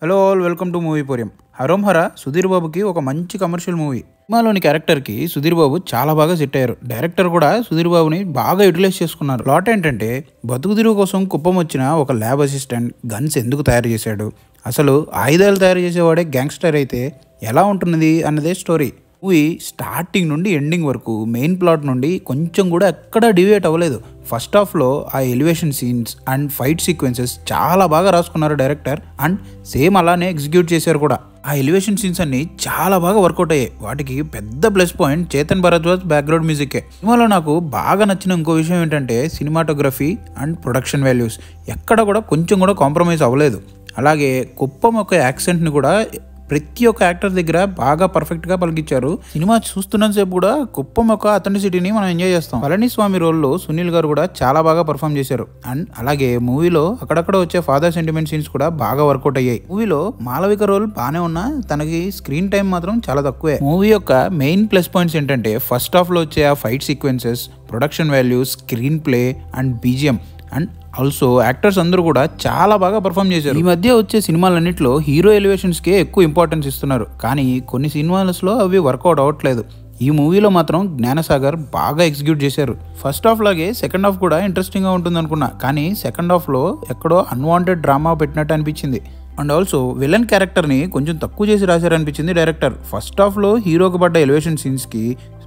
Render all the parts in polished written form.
Hello all welcome to movie పోరియం. హరోం హర సుధీర్ బాబుకి ఒక మంచి కమర్షియల్ మూవీ. సినిమాలోని క్యారెక్టర్కి సుధీర్ బాబు చాలా బాగా సెట్ అయ్యారు. డైరెక్టర్ కూడా సుధీర్ బాబుని బాగా యూటిలైజ్ చేసుకున్నారు. ప్లాట్ ఏంటంటే బతుకుదిరువు కోసం కుప్పం వచ్చిన ఒక ల్యాబ్ అసిస్టెంట్ గన్స్ ఎందుకు తయారు చేశాడు, అసలు ఆయుధాలు తయారు చేసేవాడే గ్యాంగ్స్టర్ అయితే ఎలా ఉంటున్నది అన్నదే స్టోరీ. మూవీ స్టార్టింగ్ నుండి ఎండింగ్ వరకు మెయిన్ ప్లాట్ నుండి కొంచెం కూడా ఎక్కడా డివియేట్ అవ్వలేదు. ఫస్ట్ హాఫ్లో ఆ elevation scenes and fight sequences చాలా బాగా రాసుకున్నారు డైరెక్టర్, అండ్ సేమ్ అలానే ఎగ్జిక్యూట్ చేశారు కూడా. ఆ ఎలివేషన్ సీన్స్ అన్ని చాలా బాగా వర్కౌట్ అయ్యాయి. వాటికి పెద్ద plus point Chetan Bharadwaj background మ్యూజికే. సినిమాలో నాకు బాగా నచ్చిన ఇంకో విషయం ఏంటంటే సినిమాటోగ్రఫీ అండ్ ప్రొడక్షన్ వాల్యూస్ ఎక్కడ కూడా కొంచెం కూడా కాంప్రమైజ్ అవ్వలేదు. అలాగే కుప్పం ఒక యాక్సెంట్ని కూడా ప్రతి ఒక్క యాక్టర్ దగ్గర బాగా పర్ఫెక్ట్గా పలికించారు. సినిమా చూస్తున్నంతసేపు కూడా కుప్పం యొక్క అథెంటిసిటీని మనం ఎంజాయ్ చేస్తాం. పళనిస్వామి రోల్లో సునీల్ గారు కూడా చాలా బాగా పర్ఫామ్ చేశారు. అండ్ అలాగే మూవీలో అక్కడక్కడ వచ్చే ఫాదర్ సెంటిమెంట్ సీన్స్ కూడా బాగా వర్కౌట్ అయ్యాయి. మూవీలో మాలవిక రోల్ బాగానే ఉన్నా తనకి స్క్రీన్ టైం మాత్రం చాలా తక్కువే. మూవీ యొక్క మెయిన్ ప్లస్ పాయింట్స్ ఏంటంటే ఫస్ట్ హాఫ్లో వచ్చే ఆ fight sequences, production values, screen play and BGM, and also actors అందరూ కూడా చాలా బాగా పర్ఫామ్ చేశారు. ఈ మధ్య వచ్చే సినిమాలన్నింటిలో హీరో ఎలివేషన్స్కే ఎక్కువ ఇంపార్టెన్స్ ఇస్తున్నారు, కానీ కొన్ని సినిమాలలో అవి వర్కౌట్ అవ్వట్లేదు. ఈ మూవీలో మాత్రం జ్ఞానసాగర్ బాగా ఎగ్జిక్యూట్ చేశారు. ఫస్ట్ హాఫ్ లాగే సెకండ్ హాఫ్ కూడా ఇంట్రెస్టింగ్గా ఉంటుంది అనుకున్నా, కానీ సెకండ్ హాఫ్లో ఎక్కడో అన్వాంటెడ్ డ్రామా పెట్టినట్టు అనిపించింది. అండ్ ఆల్సో విలన్ క్యారెక్టర్ని కొంచెం తక్కువ చేసి రాశారనిపించింది డైరెక్టర్. ఫస్ట్ హాఫ్లో హీరోకి పడ్డ ఎలివేషన్ సీన్స్కి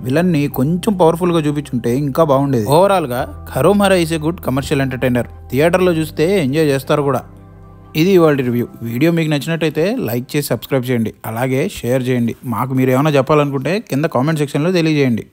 విలన్ని కొంచెం పవర్ఫుల్గా చూపించుంటే ఇంకా బాగుండేది. ఓవరాల్గా Harom Hara is a good commercial entertainer. థియేటర్లో చూస్తే ఎంజాయ్ చేస్తారు కూడా. ఇది ఇవాళ రివ్యూ. వీడియో మీకు నచ్చినట్టయితే లైక్ చేసి సబ్స్క్రైబ్ చేయండి, అలాగే షేర్ చేయండి. మాకు మీరు ఏమైనా చెప్పాలనుకుంటే కింద కామెంట్ సెక్షన్లో తెలియజేయండి.